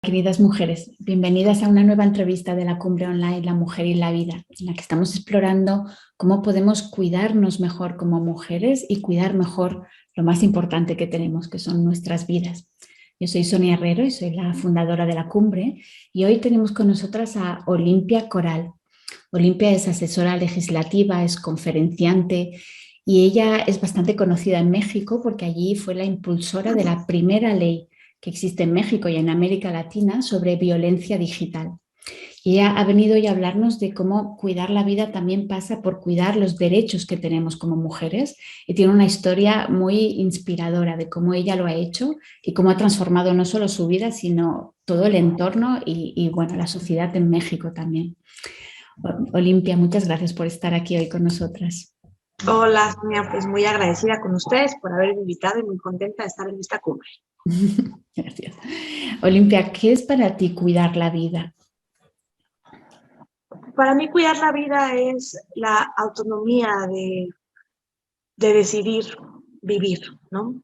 queridas mujeres, bienvenidas a una nueva entrevista de la Cumbre Online La Mujer y la Vida, en la que estamos explorando cómo podemos cuidarnos mejor como mujeres y cuidar mejor lo más importante que tenemos, que son nuestras vidas. Yo soy Sonia Herrero y soy la fundadora de la Cumbre, y hoy tenemos con nosotras a Olimpia Coral. Olimpia es asesora legislativa, es conferenciante y ella es bastante conocida en México porque allí fue la impulsora de la primera ley que existe en México y en América Latina sobre violencia digital. Y ella ha venido hoy a hablarnos de cómo cuidar la vida también pasa por cuidar los derechos que tenemos como mujeres, y tiene una historia muy inspiradora de cómo ella lo ha hecho y cómo ha transformado no solo su vida, sino todo el entorno y bueno, la sociedad en México también. Olimpia, muchas gracias por estar aquí hoy con nosotras. Hola, Sonia, pues muy agradecida con ustedes por haberme invitado y muy contenta de estar en esta cumbre. Gracias. Olimpia, ¿qué es para ti cuidar la vida? Para mí cuidar la vida es la autonomía de decidir vivir, ¿no?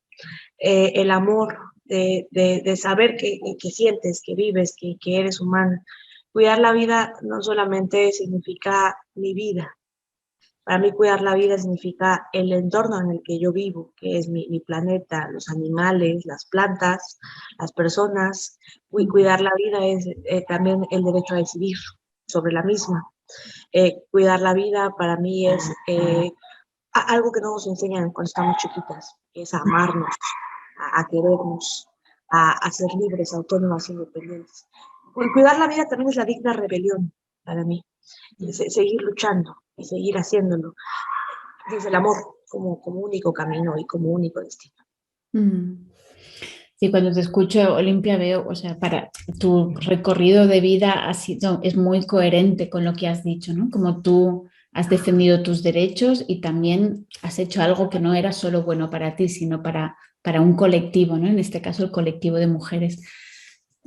El amor de saber que sientes, que vives, que eres humana. Cuidar la vida no solamente significa mi vida. Para mí cuidar la vida significa el entorno en el que yo vivo, que es mi planeta, los animales, las plantas, las personas. Cuidar la vida es también el derecho a decidir sobre la misma. Cuidar la vida para mí es algo que no nos enseñan cuando estamos chiquitas, que es a amarnos, a querernos, a ser libres, autónomas, independientes. Cuidar la vida también es la digna rebelión para mí. Seguir luchando y seguir haciéndolo desde el amor como único camino y como único destino. Sí, cuando te escucho, Olimpia, veo, o sea, para tu recorrido de vida es muy coherente con lo que has dicho, ¿no? Como tú has defendido tus derechos y también has hecho algo que no era solo bueno para ti, sino para un colectivo, ¿no? En este caso, el colectivo de mujeres.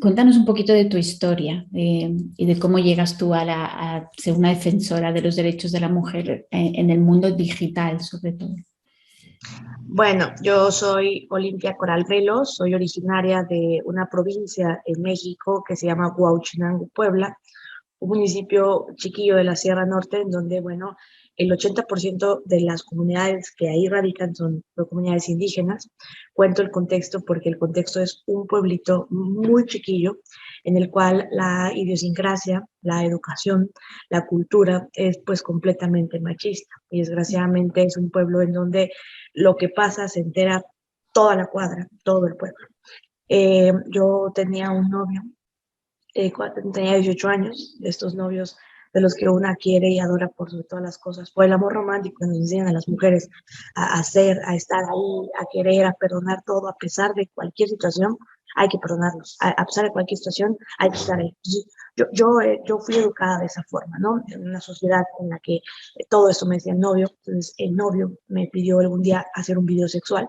Cuéntanos un poquito de tu historia y de cómo llegas tú a ser una defensora de los derechos de la mujer en el mundo digital, sobre todo. Bueno, yo soy Olimpia Coral Velos, soy originaria de una provincia en México que se llama Huauchinango, Puebla, un municipio chiquillo de la Sierra Norte, en donde, bueno, el 80% de las comunidades que ahí radican son comunidades indígenas. Cuento el contexto porque el contexto es un pueblito muy chiquillo en el cual la idiosincrasia, la educación, la cultura es pues completamente machista. Y desgraciadamente es un pueblo en donde lo que pasa se entera toda la cuadra, todo el pueblo. Yo tenía un novio cuando tenía 18 años, de estos novios de los que una quiere y adora por sobre todas las cosas, por el amor romántico que nos enseñan a las mujeres a hacer, a estar ahí, a querer, a perdonar todo, a pesar de cualquier situación, hay que perdonarlos, a pesar de cualquier situación, hay que estar ahí. Yo fui educada de esa forma, ¿no? En una sociedad en la que todo esto me decía el novio, entonces el novio me pidió algún día hacer un video sexual.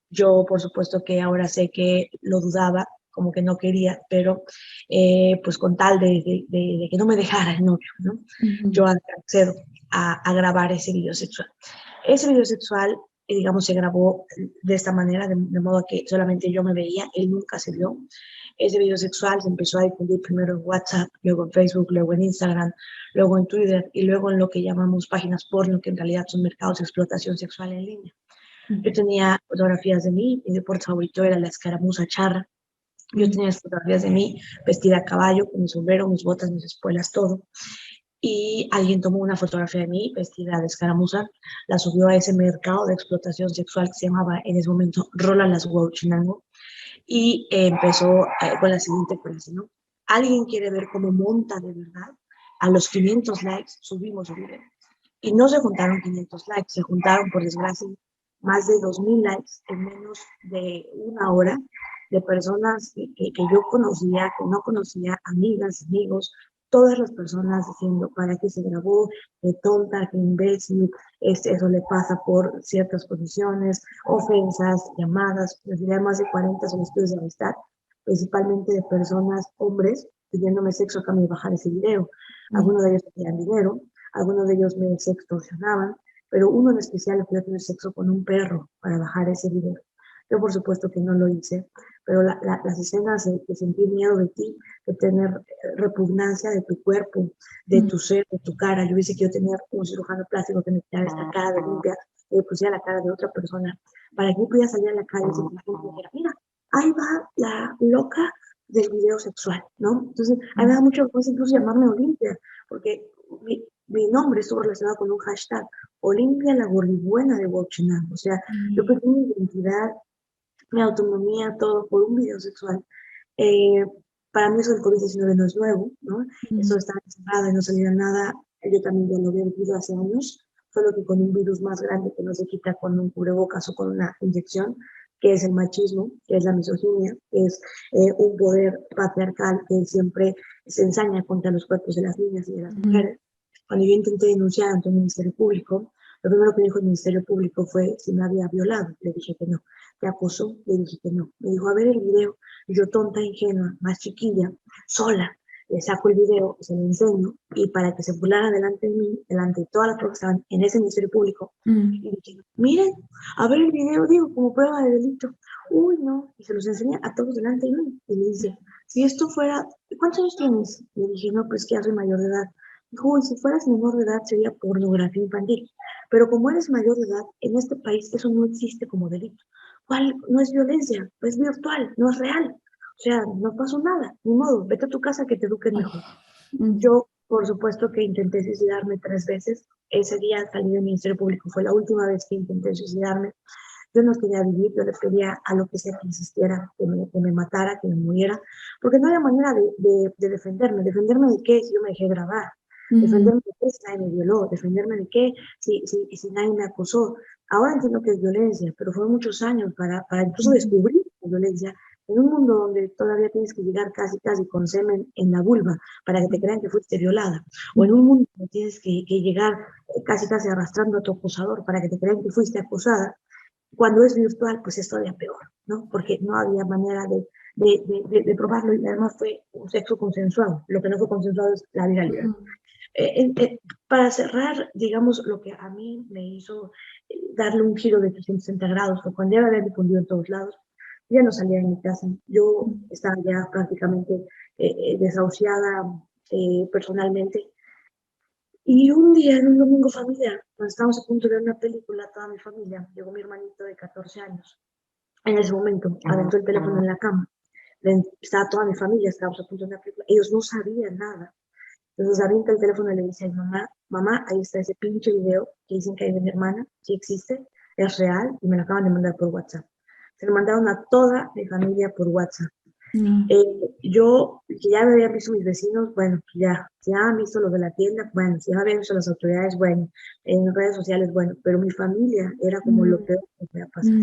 Yo, por supuesto que ahora sé que lo dudaba, como que no quería, pero pues con tal de que no me dejara el novio, ¿no? Yo accedo a grabar ese video sexual. Ese video sexual, digamos, se grabó de esta manera, de modo que solamente yo me veía, él nunca se vio. Ese video sexual se empezó a difundir primero en WhatsApp, luego en Facebook, luego en Instagram, luego en Twitter y luego en lo que llamamos páginas porno, que en realidad son mercados de explotación sexual en línea. Yo tenía fotografías de mí, mi deporte favorito era la escaramuza charra. Yo tenía fotografías de mí vestida a caballo, con mi sombrero, mis botas, mis espuelas, todo. Y alguien tomó una fotografía de mí vestida de escaramuza, la subió a ese mercado de explotación sexual que se llamaba en ese momento Rola Las Huauchinango y empezó con la siguiente frase, ¿no? Alguien quiere ver cómo monta de verdad. A los 500 likes subimos el video. Y no se juntaron 500 likes, se juntaron, por desgracia, más de 2000 likes en menos de una hora de personas que yo conocía, que no conocía, amigas, amigos, todas las personas diciendo para qué se grabó, qué tonta, qué imbécil, eso le pasa por ciertas posiciones, ofensas, llamadas, recibí más de 40 solicitudes de amistad, principalmente de personas, hombres, pidiéndome sexo a cambio de bajar ese video. Algunos de ellos pedían dinero, algunos de ellos me sextorsionaban, pero uno en especial pidió tener sexo con un perro para bajar ese video. Yo por supuesto que no lo hice, pero las escenas de sentir miedo de ti, de tener repugnancia de tu cuerpo, de tu ser, de tu cara. Yo hubiese querido tener un cirujano plástico que me quitara esta cara de limpia y pusiera la cara de otra persona, para que yo pudiera salir a la calle y la gente dijera, mira, ahí va la loca del video sexual, ¿no? Entonces, a mí me da mucha vergüenza incluso llamarme Olimpia, porque mi nombre estuvo relacionado con un hashtag, Olimpia la gordibuena de Huachinango. O sea, yo perdí mi identidad, mi autonomía, todo por un video sexual. Eh, para mí eso del COVID-19 no es nuevo, ¿no? Eso está encerrado y no salía nada. Yo también ya lo había vivido hace años, solo que con un virus más grande que no se quita con un cubrebocas o con una inyección, que es el machismo, que es la misoginia, que es un poder patriarcal que siempre se ensaña contra los cuerpos de las niñas y de las mujeres. Cuando yo intenté denunciar ante el Ministerio Público, lo primero que dijo el Ministerio Público fue si me había violado. Le dije que no. ¿Te acosó? Le dije que no. Me dijo, a ver el video. Y yo, tonta, ingenua, más chiquilla, sola, le saco el video, se lo enseño, y para que se burlara delante de mí, delante de todas las personas que estaban en ese Ministerio Público, y dije, miren, a ver el video, digo, como prueba de delito. Uy, no. Y se los enseñé a todos delante de mí. Y le dice, si esto fuera, ¿cuántos años tienes? Le dije, no, pues que ya soy mayor de edad. Dijo, uy, si fueras menor de edad sería pornografía infantil. Pero como eres mayor de edad, en este país eso no existe como delito. ¿Cuál? No es violencia, es virtual, no es real. O sea, no pasó nada, ni modo, vete a tu casa que te eduquen mejor. Yo, por supuesto que intenté suicidarme 3 veces. Ese día salí del Ministerio Público, fue la última vez que intenté suicidarme. Yo no quería vivir, yo le pedía a lo que sea que insistiera, que me matara, que me muriera, porque no había manera de defenderme. ¿Defenderme de qué si yo me dejé grabar? ¿Defenderme de qué si nadie me violó? ¿Defenderme de qué si nadie me acosó? Ahora entiendo que es violencia, pero fueron muchos años para incluso descubrir la violencia en un mundo donde todavía tienes que llegar casi con semen en la vulva para que te crean que fuiste violada, o en un mundo donde tienes que llegar casi arrastrando a tu acosador para que te crean que fuiste acosada. Cuando es virtual, pues es todavía peor, ¿no? Porque no había manera de probarlo, y además fue un sexo consensuado. Lo que no fue consensuado es la viralidad. Para cerrar, digamos, lo que a mí me hizo darle un giro de 360 grados fue cuando ya me había difundido en todos lados. Ya no salía de mi casa. Yo estaba ya prácticamente desahuciada personalmente. Y un día, en un domingo familiar, cuando estábamos a punto de ver una película, toda mi familia, llegó mi hermanito de 14 años. En ese momento, aventó el teléfono en la cama. Estaba toda mi familia, estábamos a punto de ver una película. Ellos no sabían nada. Entonces avienta el teléfono y le dice a mi mamá, mamá, ahí está ese pinche video que dicen que hay de mi hermana, sí existe, es real, y me lo acaban de mandar por WhatsApp. Se lo mandaron a toda mi familia por WhatsApp. Yo, que ya me habían visto mis vecinos, bueno, ya han visto lo de la tienda, bueno, ya me habían visto las autoridades, bueno, en redes sociales, bueno, pero mi familia era como lo peor que me había pasado.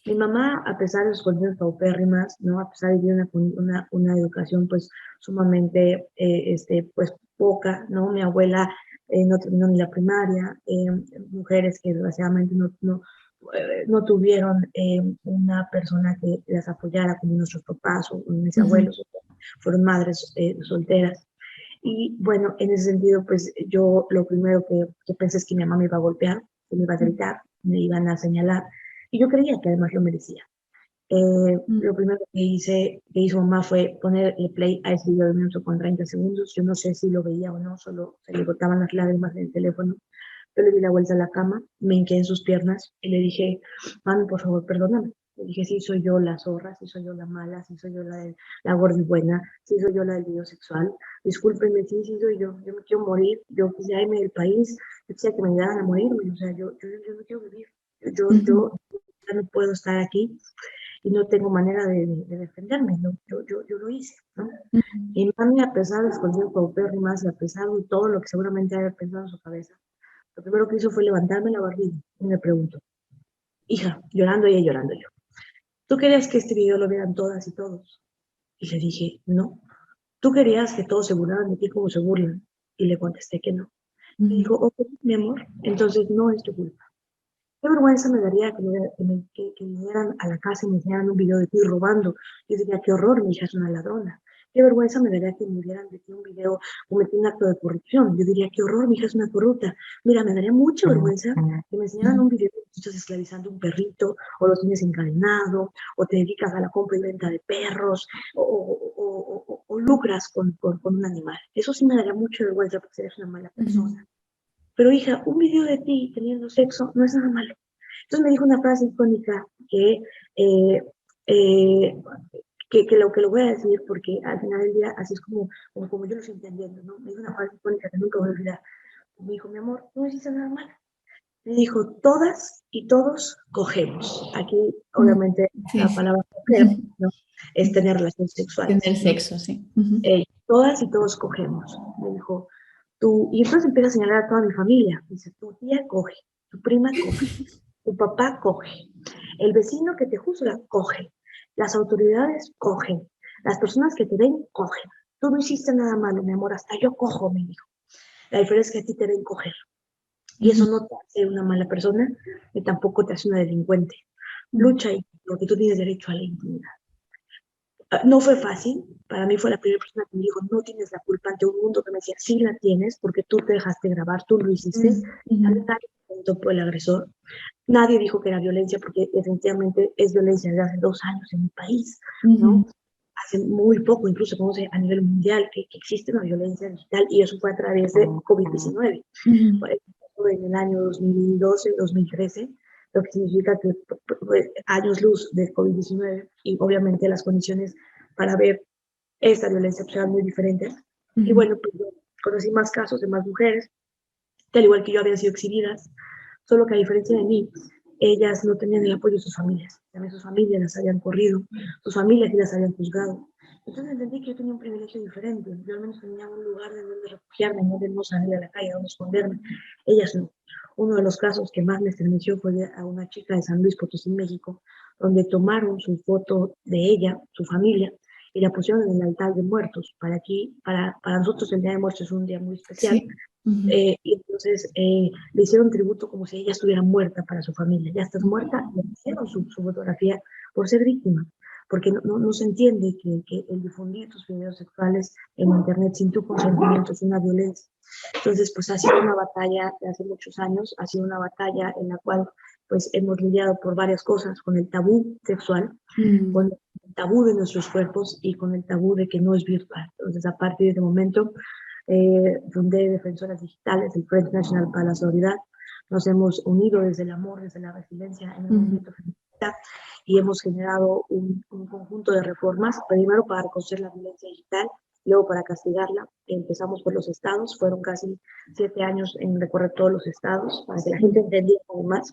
Mi mamá, a pesar de sus condiciones paupérrimas, ¿no? A pesar de vivir una educación pues sumamente pues poca, ¿no? Mi abuela no terminó ni la primaria, mujeres que desgraciadamente no tuvieron una persona que las apoyara como nuestros papás o mis abuelos, fueron madres solteras. Y bueno, en ese sentido, pues yo lo primero que pensé es que mi mamá me iba a golpear, que me iba a gritar, me iban a señalar, y yo creía que además lo merecía. Lo primero que hizo mamá fue ponerle play a ese video de 1 minuto con 30 segundos. Yo no sé si lo veía o no, solo se le botaban las lágrimas en el teléfono. Yo le di la vuelta a la cama, me hinqué en sus piernas y le dije, mami, por favor, perdóname. Le dije, sí, soy yo la zorra, sí, soy yo la mala, sí, soy yo la gordibuena, sí, soy yo la del video sexual. Discúlpenme, sí, soy yo. Yo me quiero morir, yo quisiera irme del país, yo quisiera que me ayudaran a morirme. O sea, yo no quiero vivir. Yo ya no puedo estar aquí y no tengo manera de defenderme, ¿no? Yo lo hice, ¿no? Y mami, a pesar de esconder paupérrimas y a pesar de todo lo que seguramente había pensado en su cabeza, lo primero que hizo fue levantarme la barbilla y me preguntó, hija, llorando ella, llorando yo, ¿tú querías que este video lo vieran todas y todos? Y le dije, no. ¿Tú querías que todos se burlaran de ti como se burlan? Y le contesté que no. Me dijo, ok, mi amor, entonces no es tu culpa. Qué vergüenza me daría que vinieran a la casa y me enseñaran un video de ti robando. Yo diría, qué horror, mi hija es una ladrona. qué vergüenza me daría que me hubieran metido un video o metido un acto de corrupción. Yo diría, qué horror, mi hija es una corrupta. Mira, me daría mucha vergüenza que me enseñaran un video de que tú estás esclavizando un perrito, o lo tienes encadenado, o te dedicas a la compra y venta de perros, o lucras con un animal. Eso sí me daría mucha vergüenza porque eres una mala persona. Pero hija, un video de ti teniendo sexo no es nada malo. Entonces me dijo una frase icónica eh, eh, que lo voy a decir porque al final del día así es como yo lo estoy entendiendo, ¿no? Me dijo una frase icónica que nunca voy a olvidar. Me dijo, mi amor, no hiciste nada malo. Me dijo, todas y todos cogemos. Aquí, obviamente, Sí, la sí. palabra coger, ¿no? Es tener relaciones sexuales, Tener ¿no? sexo, sí. Todas y todos cogemos. Me dijo, y entonces empieza a señalar a toda mi familia. Dice, tu tía coge, tu prima coge, tu papá coge, el vecino que te juzga coge, las autoridades cogen, las personas que te ven cogen. Tú no hiciste nada malo, mi amor, hasta yo cojo, me dijo. La diferencia es que a ti te ven coger. Y eso no te hace una mala persona, ni tampoco te hace una delincuente. Lucha y porque tú tienes derecho a la intimidad. No fue fácil, para mí fue la primera persona que me dijo, no tienes la culpa ante un mundo que me decía, sí la tienes, porque tú te dejaste grabar, tú lo hiciste, nadie preguntó por el agresor, nadie dijo que era violencia, porque definitivamente es violencia desde hace 2 años en mi país, ¿no? Hace muy poco, incluso conoce a nivel mundial que existe una violencia digital, y eso fue a través de COVID-19. Por ejemplo, en el año 2012, 2013, lo que significa que años luz de COVID-19 y obviamente las condiciones para ver esta violencia eran muy diferentes. Y bueno, pues yo conocí más casos de más mujeres que al igual que yo habían sido exhibidas, solo que a diferencia de mí, ellas no tenían el apoyo de sus familias. También sus familias las habían corrido, sus familias sí las habían juzgado. Entonces entendí que yo tenía un privilegio diferente. Yo al menos tenía un lugar de donde refugiarme, donde no salir a la calle, donde esconderme. Ellas no. Uno de los casos que más me estremeció fue a una chica de San Luis Potosí, México, donde tomaron su foto de ella, su familia, y la pusieron en el altar de muertos. Para nosotros el Día de Muertos es un día muy especial. Sí. Y entonces le hicieron tributo como si ella estuviera muerta para su familia. Ya estás muerta, le hicieron su fotografía por ser víctima, porque no se entiende que el difundir tus videos sexuales en internet sin tu consentimiento es una violencia. Entonces, pues ha sido una batalla de hace muchos años, ha sido una batalla en la cual pues hemos lidiado por varias cosas, con el tabú sexual, con el tabú de nuestros cuerpos y con el tabú de que no es virtual. Entonces, a partir de ese momento, fundé Defensoras Digitales, el Frente Nacional para la Solidaridad. Nos hemos unido desde el amor, desde la resiliencia en el movimiento feminista y hemos generado un conjunto de reformas, primero para reconocer la violencia digital, luego para castigarla. Empezamos por los estados, fueron casi 7 años en recorrer todos los estados para que la gente entendiera más.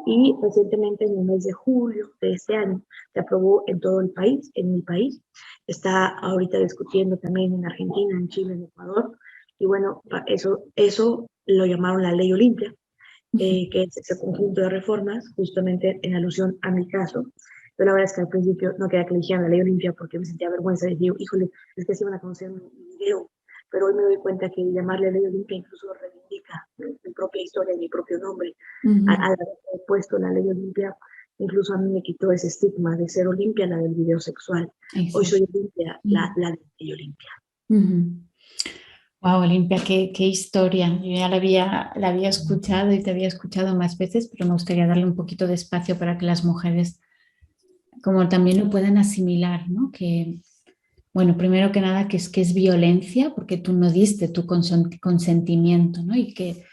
Y recientemente, en el mes de julio de este año, se aprobó en todo el país, en mi país. Está ahorita discutiendo también en Argentina, en Chile, en Ecuador. Y bueno, eso lo llamaron la Ley Olimpia, que es ese conjunto de reformas, justamente en alusión a mi caso. Pero la verdad es que al principio no quería que le dijeran la Ley Olimpia porque me sentía vergüenza de decir, híjole, es que se iban a conocer mi video. Pero hoy me doy cuenta que llamarle Ley Olimpia incluso reivindica mi propia historia y mi propio nombre. Al haber puesto la Ley Olimpia, incluso a mí me quitó ese estigma de ser Olimpia, la del video sexual. Hoy soy Olimpia, la de Ley Olimpia. Wow, Olimpia, qué historia. Yo ya la había escuchado y te había escuchado más veces, pero me gustaría darle un poquito de espacio para que las mujeres como también lo puedan asimilar, ¿no? Que, bueno, primero que nada, que es violencia porque tú no diste tu consentimiento, ¿no? Y que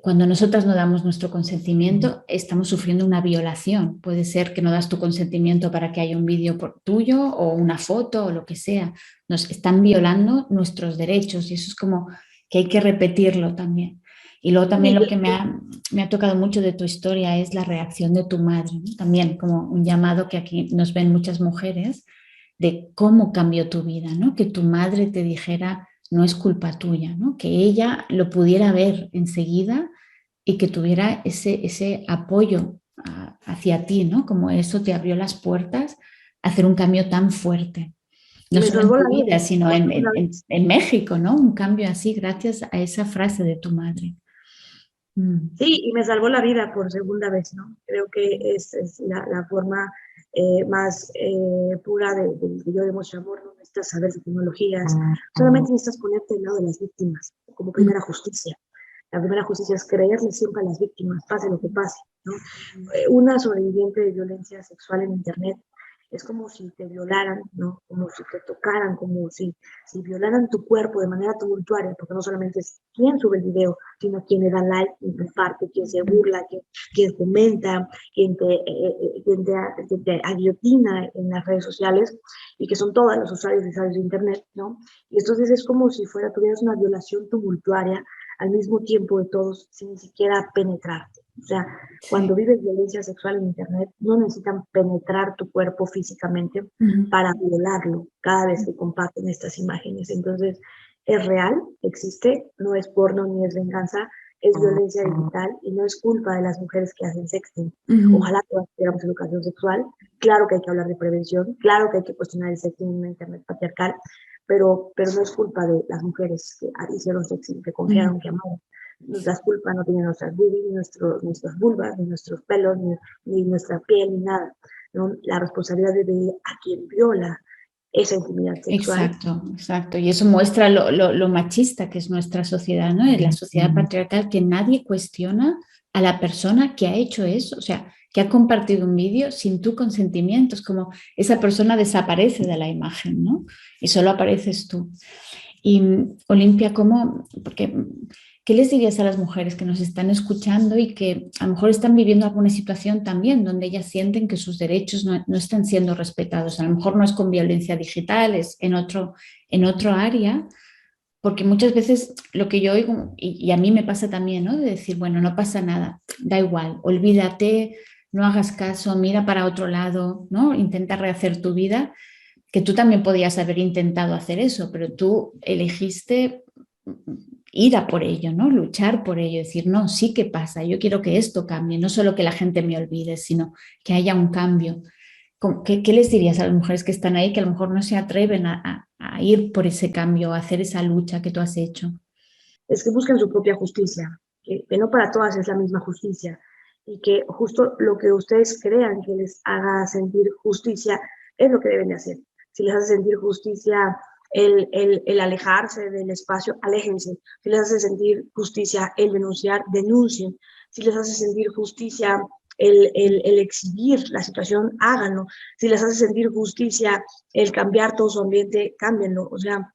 cuando nosotras no damos nuestro consentimiento, estamos sufriendo una violación. Puede ser que no das tu consentimiento para que haya un vídeo tuyo o una foto o lo que sea. Nos están violando nuestros derechos y eso es como que hay que repetirlo también. Y luego también lo que me ha tocado mucho de tu historia es la reacción de tu madre, ¿no? También como un llamado que aquí nos ven muchas mujeres de cómo cambió tu vida, ¿no? Que tu madre te dijera no es culpa tuya, ¿no? Que ella lo pudiera ver enseguida y que tuviera ese apoyo hacia ti, ¿no? Como eso te abrió las puertas a hacer un cambio tan fuerte. No Me solo en salvó tu la vida, vida. sino en México, ¿no? Un cambio así gracias a esa frase de tu madre. Sí, y me salvó la vida por segunda vez, ¿no? Creo que es la forma más pura del que yo demuestro amor, no necesitas saber de tecnologías, solamente necesitas ponerte del lado de las víctimas como primera justicia. La primera justicia es creerle siempre a las víctimas, pase lo que pase, ¿no? Una sobreviviente de violencia sexual en Internet es como si te violaran, ¿no? Como si te tocaran, como si violaran tu cuerpo de manera tumultuaria, porque no solamente es quién sube el video, sino quién le da like, quién comparte, quién se burla, quién comenta, quien te aguillotina en las redes sociales, y que son todos los usuarios y usuarios de Internet, ¿no? Y entonces es como si tuvieras una violación tumultuaria al mismo tiempo de todos, sin ni siquiera penetrarte. O sea, cuando vives violencia sexual en Internet, no necesitan penetrar tu cuerpo físicamente para violarlo cada vez que comparten estas imágenes. Entonces, es real, existe, no es porno ni es venganza, es violencia digital y no es culpa de las mujeres que hacen sexting. Ojalá todas tuviéramos educación sexual. Claro que hay que hablar de prevención, claro que hay que cuestionar el sexting en una Internet patriarcal, pero no es culpa de las mujeres que hicieron sexting, que confiaron, que amaron. Nuestras culpas no tienen nuestras boobies, ni nuestras vulvas, ni nuestros pelos, ni nuestra piel, ni nada, ¿no? La responsabilidad es de a quien viola esa intimidad sexual. Exacto, exacto. Y eso muestra lo machista que es nuestra sociedad, ¿no? Es la sociedad patriarcal, que nadie cuestiona a la persona que ha hecho eso, o sea, que ha compartido un vídeo sin tu consentimiento. Es como esa persona desaparece de la imagen, ¿no? Y solo apareces tú. Y Olimpia, ¿cómo? Porque, ¿qué les dirías a las mujeres que nos están escuchando y que a lo mejor están viviendo alguna situación también donde ellas sienten que sus derechos no están siendo respetados? A lo mejor no es con violencia digital, es en otro área, porque muchas veces lo que yo oigo, y a mí me pasa también, ¿no? De decir, bueno, no pasa nada, da igual, olvídate, no hagas caso, mira para otro lado, ¿no? Intenta rehacer tu vida, que tú también podías haber intentado hacer eso, pero tú elegiste ir a por ello, ¿no? Luchar por ello, decir, no, sí que pasa, yo quiero que esto cambie, no solo que la gente me olvide, sino que haya un cambio. ¿Qué les dirías a las mujeres que están ahí que a lo mejor no se atreven a ir por ese cambio, a hacer esa lucha que tú has hecho? Es que busquen su propia justicia, que no para todas es la misma justicia, y que justo lo que ustedes crean que les haga sentir justicia es lo que deben de hacer. Si les hace sentir justicia el alejarse del espacio, aléjense. Si les hace sentir justicia el denunciar, denuncien. Si les hace sentir justicia el exhibir la situación, háganlo. Si les hace sentir justicia el cambiar todo su ambiente, cámbienlo. O sea,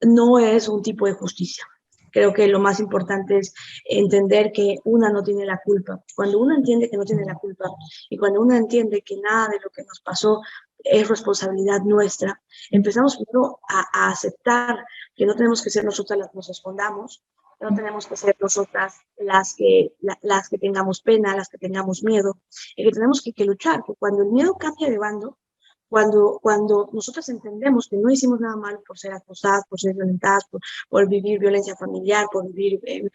no es un tipo de justicia. Creo que lo más importante es entender que una no tiene la culpa. Cuando uno entiende que no tiene la culpa y cuando uno entiende que nada de lo que nos pasó es responsabilidad nuestra, empezamos primero a aceptar que no tenemos que ser nosotras las que nos escondamos, no tenemos que ser nosotras las que tengamos pena, las que tengamos miedo, y que tenemos que luchar, que cuando el miedo cambia de bando, cuando nosotros entendemos que no hicimos nada malo por ser acosadas, por ser violentadas, por vivir violencia familiar, por vivir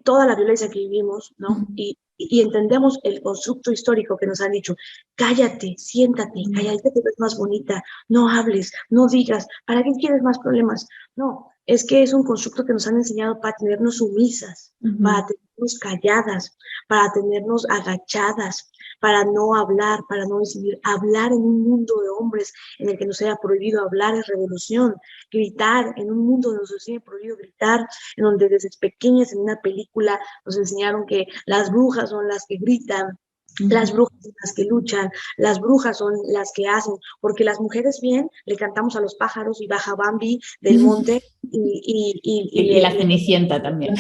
toda la violencia que vivimos, ¿no? Y entendemos el constructo histórico que nos han dicho, cállate, siéntate, cállate, te ves más bonita, no hables, no digas, ¿para qué quieres más problemas? No, es que es un constructo que nos han enseñado para tenernos sumisas, para tenernos calladas, para tenernos agachadas, para no hablar, para no decidir. Hablar en un mundo de hombres en el que nos haya prohibido hablar es revolución. Gritar en un mundo donde nos haya prohibido gritar, en donde desde pequeñas en una película nos enseñaron que las brujas son las que gritan, las brujas son las que luchan, las brujas son las que hacen, porque las mujeres bien le cantamos a los pájaros y baja Bambi del monte y la Cenicienta también.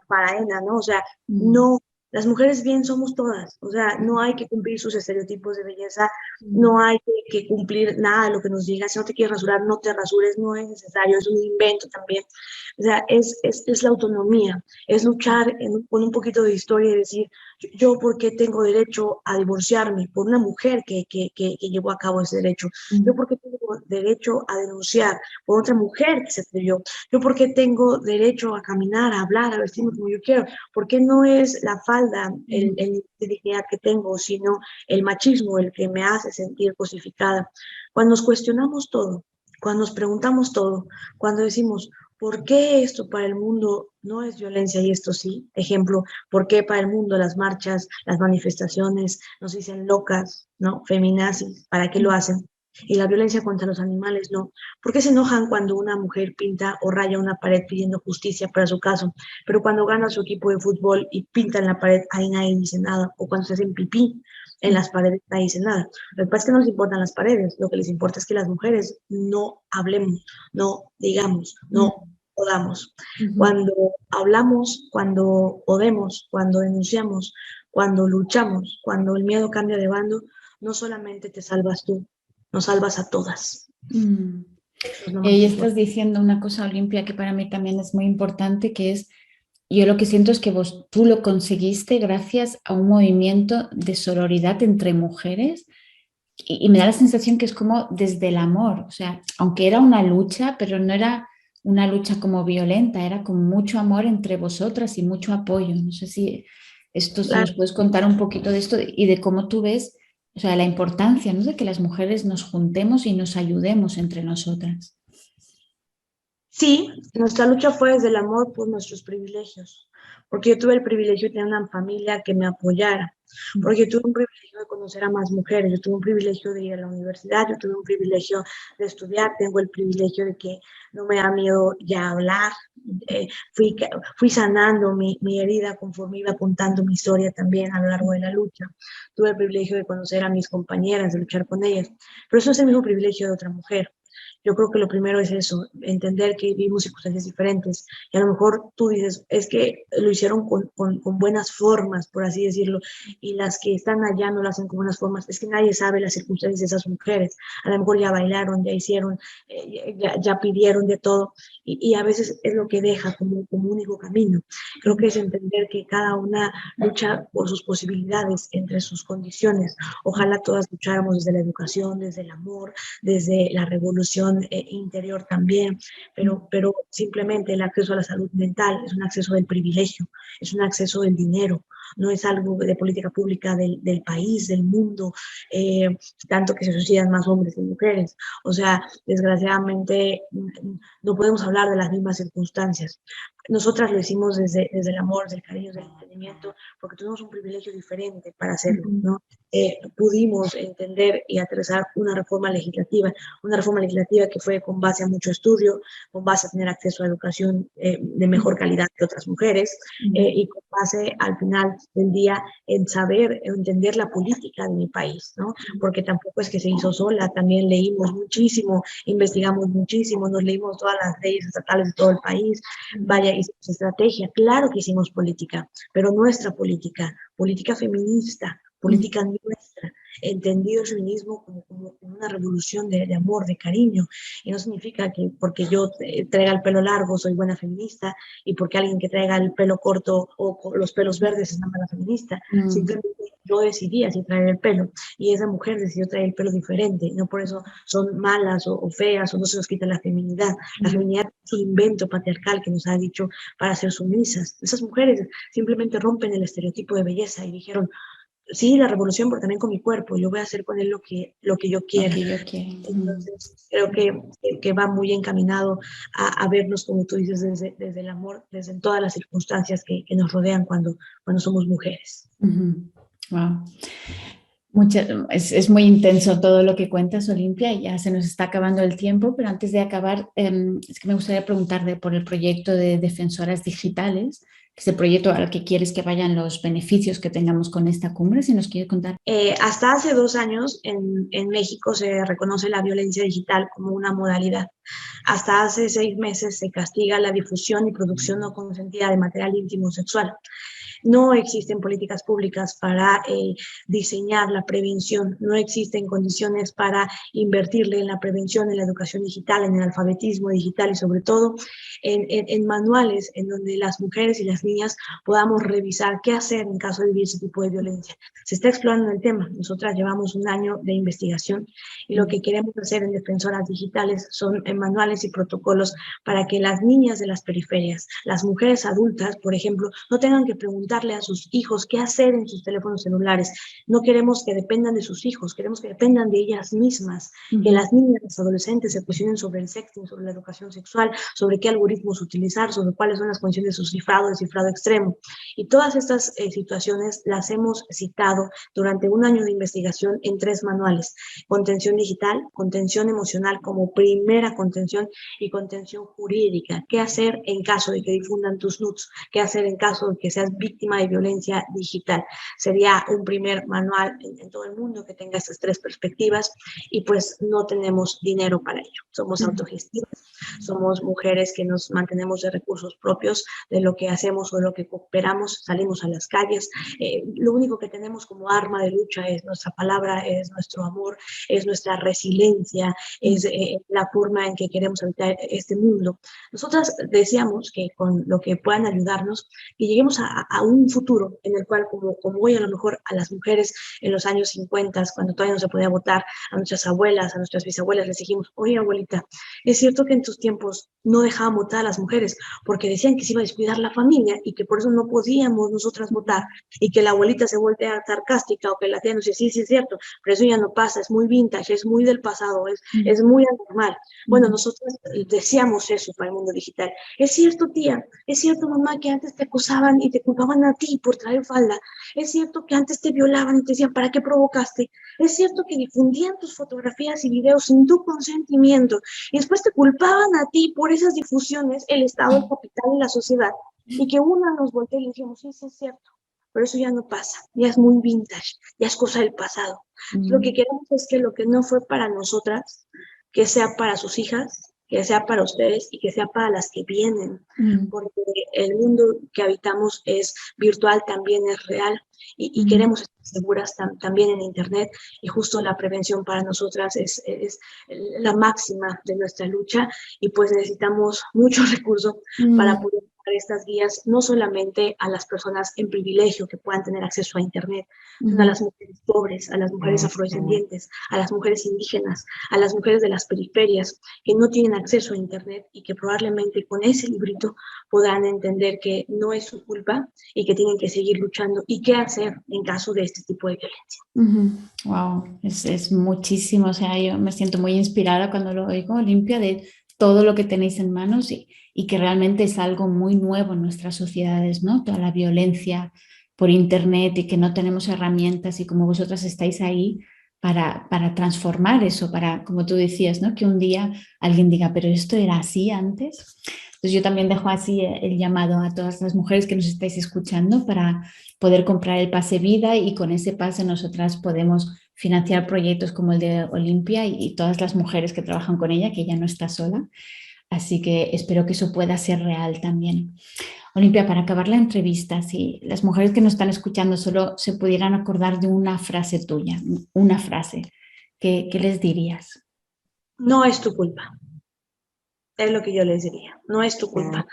Para Ena, ¿no? O sea, no, las mujeres bien somos todas, o sea, no hay que cumplir sus estereotipos de belleza, no hay que cumplir nada de lo que nos diga, si no te quieres rasurar, no te rasures, no es necesario, es un invento también, o sea, es la autonomía, es luchar con un poquito de historia y decir, yo por qué tengo derecho a divorciarme por una mujer que llevó a cabo ese derecho, yo por qué tengo derecho a denunciar por otra mujer que se atrevió, yo por qué tengo derecho a caminar, a hablar, a vestirme como yo quiero, por qué no es la falda el de dignidad que tengo, sino el machismo el que me hace sentir cosificada. Cuando nos cuestionamos todo, cuando nos preguntamos todo, cuando decimos, ¿por qué esto para el mundo no es violencia y esto sí? Ejemplo, ¿por qué para el mundo las marchas, las manifestaciones nos dicen locas, ¿no? Feminazis, ¿para qué lo hacen? Y la violencia contra los animales no. ¿Por qué se enojan cuando una mujer pinta o raya una pared pidiendo justicia para su caso? Pero cuando gana su equipo de fútbol y pinta en la pared, ahí nadie dice nada. O cuando se hacen pipí en las paredes, nadie dice nada. Lo que pasa es que no les importan las paredes. Lo que les importa es que las mujeres no hablemos, no digamos, no podamos. Cuando hablamos, cuando podemos, cuando denunciamos, cuando luchamos, cuando el miedo cambia de bando, no solamente te salvas tú, nos salvas a todas. Mm. Eso es lo más Y estás importante. diciendo una cosa, Olimpia, que para mí también es muy importante, que es, yo lo que siento es que tú lo conseguiste gracias a un movimiento de sororidad entre mujeres y me da la sensación que es como desde el amor, o sea, aunque era una lucha, pero no era una lucha como violenta, era con mucho amor entre vosotras y mucho apoyo. No sé si esto, si nos Claro. puedes contar un poquito de esto y de cómo tú ves, o sea, la importancia, ¿no? De que las mujeres nos juntemos y nos ayudemos entre nosotras. Sí, nuestra lucha fue desde el amor por nuestros privilegios, porque yo tuve el privilegio de tener una familia que me apoyara, porque yo tuve un privilegio de conocer a más mujeres, yo tuve un privilegio de ir a la universidad, yo tuve un privilegio de estudiar, tengo el privilegio de que no me da miedo ya hablar, eh, fui, fui sanando mi herida conforme iba contando mi historia también a lo largo de la lucha, tuve el privilegio de conocer a mis compañeras, de luchar con ellas, pero eso es el mismo privilegio de otra mujer. Yo creo que lo primero es eso, entender que vivimos circunstancias diferentes. Y a lo mejor tú dices, es que lo hicieron con buenas formas, por así decirlo, y las que están allá no lo hacen con buenas formas. Es que nadie sabe las circunstancias de esas mujeres. A lo mejor ya bailaron, ya hicieron, ya pidieron de todo. Y a veces es lo que deja como único camino. Creo que es entender que cada una lucha por sus posibilidades, entre sus condiciones. Ojalá todas lucháramos desde la educación, desde el amor, desde la revolución interior también, pero simplemente el acceso a la salud mental es un acceso del privilegio, es un acceso del dinero, no es algo de política pública del país, del mundo, eh, tanto que se suicidan más hombres que mujeres. O sea, desgraciadamente no podemos hablar de las mismas circunstancias. Nosotras lo hicimos desde el amor, desde el cariño, desde el entendimiento, porque tuvimos un privilegio diferente para hacerlo, ¿no? Pudimos entender y aterrizar una reforma legislativa que fue con base a mucho estudio, con base a tener acceso a educación de mejor calidad que otras mujeres, y con base al final del día en saber, entender la política de mi país, ¿no? Porque tampoco es que se hizo sola, también leímos muchísimo, investigamos muchísimo, nos leímos todas las leyes estatales de todo el país, vaya, hicimos estrategia, claro que hicimos política, pero nuestra política, política feminista, política nuestra, entendido el feminismo como una revolución de amor, de cariño, y no significa que porque yo traiga el pelo largo soy buena feminista, y porque alguien que traiga el pelo corto o los pelos verdes es una mala feminista, simplemente yo decidí así traer el pelo, y esa mujer decidió traer el pelo diferente, y no por eso son malas o feas, o no se nos quita la feminidad es un invento patriarcal que nos ha dicho para ser sumisas. Esas mujeres simplemente rompen el estereotipo de belleza y dijeron, sí, la revolución, pero también con mi cuerpo. Yo voy a hacer con él lo que yo Lo quiera. que yo quiero. Entonces, creo que va muy encaminado a vernos, como tú dices, desde el amor, desde todas las circunstancias que nos rodean cuando somos mujeres. Wow. Es muy intenso todo lo que cuentas, Olimpia, y ya se nos está acabando el tiempo, pero antes de acabar, es que me gustaría preguntarte por el proyecto de Defensoras Digitales, que es el proyecto al que quieres que vayan los beneficios que tengamos con esta cumbre, si nos quieres contar. Hasta hace 2 años en México se reconoce la violencia digital como una modalidad. Hasta hace 6 meses se castiga la difusión y producción no consentida de material íntimo sexual. No existen políticas públicas para diseñar la prevención, no existen condiciones para invertirle en la prevención, en la educación digital, en el alfabetismo digital y sobre todo en manuales en donde las mujeres y las niñas podamos revisar qué hacer en caso de vivir ese tipo de violencia. Se está explorando el tema. Nosotras llevamos un año de investigación y lo que queremos hacer en Defensoras Digitales son manuales y protocolos para que las niñas de las periferias, las mujeres adultas, por ejemplo, no tengan que preguntar preguntarle a sus hijos qué hacer en sus teléfonos celulares. No queremos que dependan de sus hijos, queremos que dependan de ellas mismas, que las niñas, las adolescentes se cuestionen sobre el sexting, sobre la educación sexual, sobre qué algoritmos utilizar, sobre cuáles son las condiciones de su cifrado, de cifrado extremo. Y todas estas situaciones las hemos citado durante un año de investigación en 3 manuales: contención digital, contención emocional como primera contención y contención jurídica. ¿Qué hacer en caso de que difundan tus nudes? ¿Qué hacer en caso de que seas víctima de violencia digital? Sería un primer manual en todo el mundo que tenga estas 3 perspectivas, y pues no tenemos dinero para ello. Somos autogestivas, somos mujeres que nos mantenemos de recursos propios, de lo que hacemos o de lo que cooperamos, salimos a las calles. Lo único que tenemos como arma de lucha es nuestra palabra, es nuestro amor, es nuestra resiliencia, es la forma en que queremos habitar este mundo. Nosotras deseamos que con lo que puedan ayudarnos, que lleguemos a un futuro en el cual, como hoy a lo mejor a las mujeres en los años 50, cuando todavía no se podía votar, a nuestras abuelas, a nuestras bisabuelas les dijimos: oye, abuelita, es cierto que en tus tiempos no dejaban votar a las mujeres porque decían que se iba a descuidar la familia y que por eso no podíamos nosotras votar, y que la abuelita se voltea sarcástica o que la tía nos dice: sí, sí es cierto, pero eso ya no pasa, es muy vintage, es muy del pasado, es muy anormal. Bueno, nosotros deseamos eso para el mundo digital. Es cierto, tía, es cierto, mamá, que antes te acosaban y te culpaban a ti por traer falda. Es cierto que antes te violaban y te decían: ¿para qué provocaste? Es cierto que difundían tus fotografías y videos sin tu consentimiento y después te culpaban a ti por esas difusiones, el Estado, el capital y la sociedad, y que una nos voltea y le dijimos: sí, sí es cierto, pero eso ya no pasa, ya es muy vintage, ya es cosa del pasado. Lo que queremos es que lo que no fue para nosotras, que sea para sus hijas, que sea para ustedes y que sea para las que vienen, porque el mundo que habitamos es virtual, también es real, y queremos estar seguras también en Internet, y justo la prevención para nosotras es la máxima de nuestra lucha, y pues necesitamos muchos recursos para poder dar estas guías, no solamente a las personas en privilegio que puedan tener acceso a Internet, sino a las mujeres pobres, a las mujeres afrodescendientes, a las mujeres indígenas, a las mujeres de las periferias que no tienen acceso a Internet y que probablemente con ese librito podrán entender que no es su culpa y que tienen que seguir luchando y qué hacer en caso de este tipo de violencia. Wow, es muchísimo. O sea, yo me siento muy inspirada cuando lo oigo, Olimpia, de todo lo que tenéis en manos y que realmente es algo muy nuevo en nuestras sociedades, ¿no? Toda la violencia por Internet y que no tenemos herramientas, y como vosotras estáis ahí para transformar eso, para, como tú decías, ¿no? Que un día alguien diga: pero esto era así antes. Entonces yo también dejo así el llamado a todas las mujeres que nos estáis escuchando para poder comprar el pase vida, y con ese pase nosotras podemos financiar proyectos como el de Olimpia y todas las mujeres que trabajan con ella, que ella no está sola. Así que espero que eso pueda ser real también. Olimpia, para acabar la entrevista, si las mujeres que nos están escuchando solo se pudieran acordar de una frase tuya, una frase, ¿qué les dirías? No es tu culpa. Es lo que yo les diría. No es tu culpa.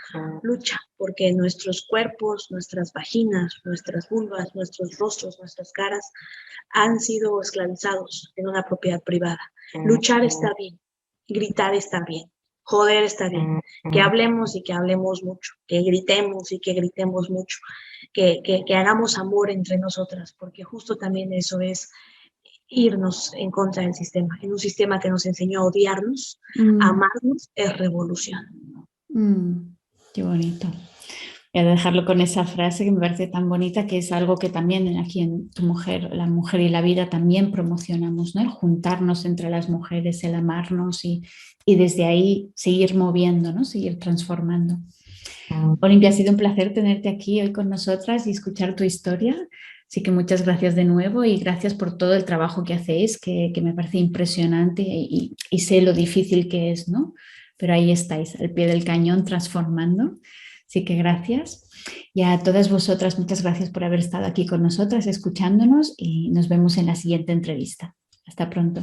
Lucha, porque nuestros cuerpos, nuestras vaginas, nuestras vulvas, nuestros rostros, nuestras caras han sido esclavizados en una propiedad privada. Luchar está bien, gritar está bien, joder está bien, que hablemos y que hablemos mucho, que gritemos y que gritemos mucho, que hagamos amor entre nosotras, porque justo también eso es irnos en contra del sistema, en un sistema que nos enseñó a odiarnos, a amarnos, es revolución. Qué bonito. Voy a dejarlo con esa frase que me parece tan bonita, que es algo que también aquí en Tu Mujer, La Mujer y la Vida, también promocionamos, ¿no? El juntarnos entre las mujeres, el amarnos y desde ahí seguir moviendo, ¿no? Seguir transformando. Olimpia, ha sido un placer tenerte aquí hoy con nosotras y escuchar tu historia. Así que muchas gracias de nuevo y gracias por todo el trabajo que hacéis, que me parece impresionante y sé lo difícil que es, ¿no? Pero ahí estáis, al pie del cañón, transformando. Así que gracias. Y a todas vosotras, muchas gracias por haber estado aquí con nosotras, escuchándonos, y nos vemos en la siguiente entrevista. Hasta pronto.